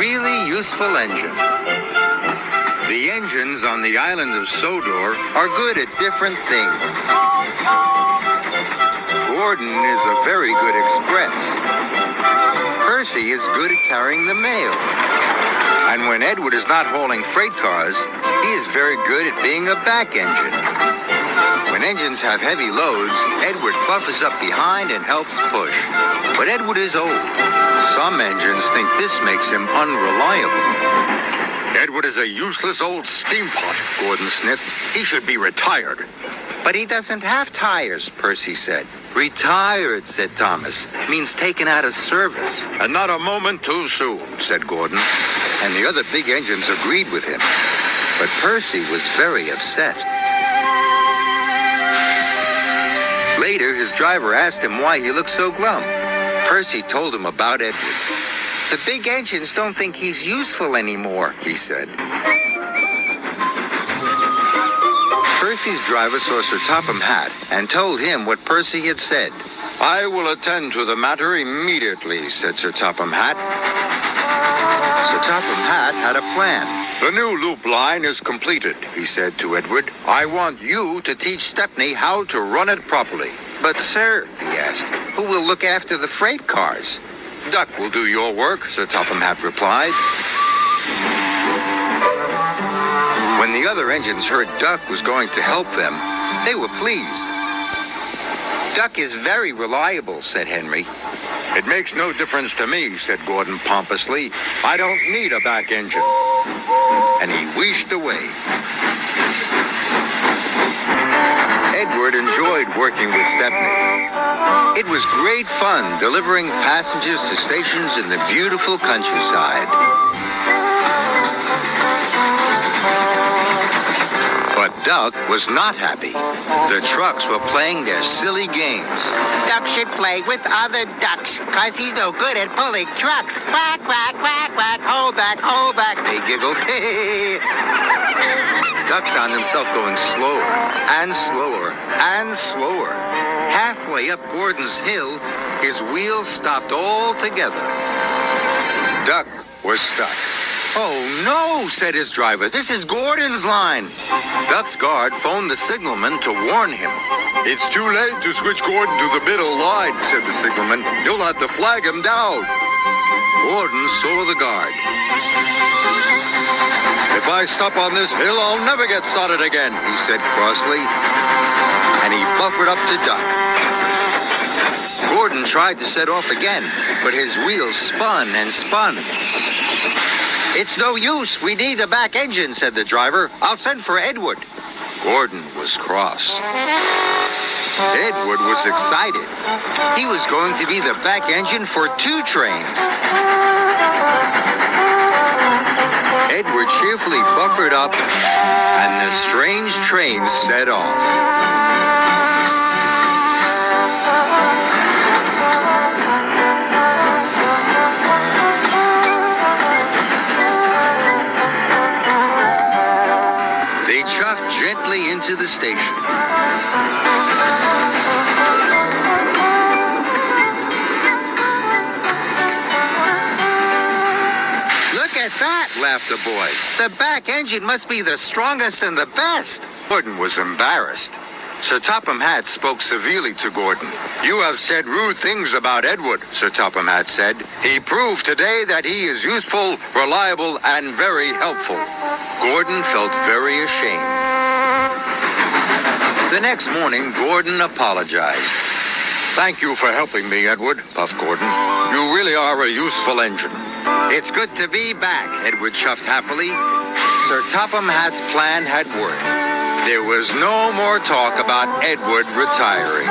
really useful engine. The engines on the island of Sodor are good at different things. Gordon is a very good express. Percy is good at carrying the mail. And when Edward is not hauling freight cars, he is very good at being a back engine. When engines have heavy loads, Edward buffers up behind and helps push. But Edward is old. Some engines think this makes him unreliable. Edward is a useless old steampot, Gordon sniffed. He should be retired. But he doesn't have tires, Percy said. Retired, said Thomas, means taken out of service. And not a moment too soon, said Gordon. And the other big engines agreed with him. But Percy was very upset. Later, his driver asked him why he looked so glum. Percy told him about Edward. The big engines don't think he's useful anymore, he said. Percy's driver saw Sir Topham Hatt and told him what Percy had said. I will attend to the matter immediately, said Sir Topham Hatt. Sir Topham Hatt had a plan. The new loop line is completed, he said to Edward. I want you to teach Stepney how to run it properly. But, sir, he asked, who will look after the freight cars? Duck will do your work, Sir Topham Hatt replied. When the other engines heard Duck was going to help them, they were pleased. Duck is very reliable, said Henry. It makes no difference to me, said Gordon pompously. I don't need a back engine. And he wheezed away. Edward enjoyed working with Stepney. It was great fun delivering passengers to stations in the beautiful countryside. But Duck was not happy. The trucks were playing their silly games. Duck should play with other ducks, 'cause he's no good at pulling trucks. Quack, quack, quack, quack, hold back, they giggled. Duck found himself going slower and slower and slower. Halfway up Gordon's hill, his wheels stopped altogether. Duck was stuck. Oh, no, said his driver. This is Gordon's line. Duck's guard phoned the signalman to warn him. It's too late to switch Gordon to the middle line, said the signalman. You'll have to flag him down. Gordon saw the guard. If I stop on this hill, I'll never get started again, he said crossly, and he buffered up to Duck. Gordon tried to set off again, but his wheels spun and spun. It's no use. We need the back engine, said the driver. I'll send for Edward. Gordon was cross. Edward was excited. He was going to be the back engine for 2 trains. Edward cheerfully buffered up, and the strange train set off. They chuffed gently into the station. Look at that, laughed the boy. The back engine must be the strongest and the best. Gordon was embarrassed. Sir Topham Hatt spoke severely to Gordon. You have said rude things about Edward, Sir Topham Hatt said. He proved today that he is useful, reliable, and very helpful. Gordon felt very ashamed. The next morning, Gordon apologized. Thank you for helping me, Edward, puffed Gordon. You really are a useful engine. It's good to be back, Edward chuffed happily. Sir Topham Hatt's plan had worked. There was no more talk about Edward retiring.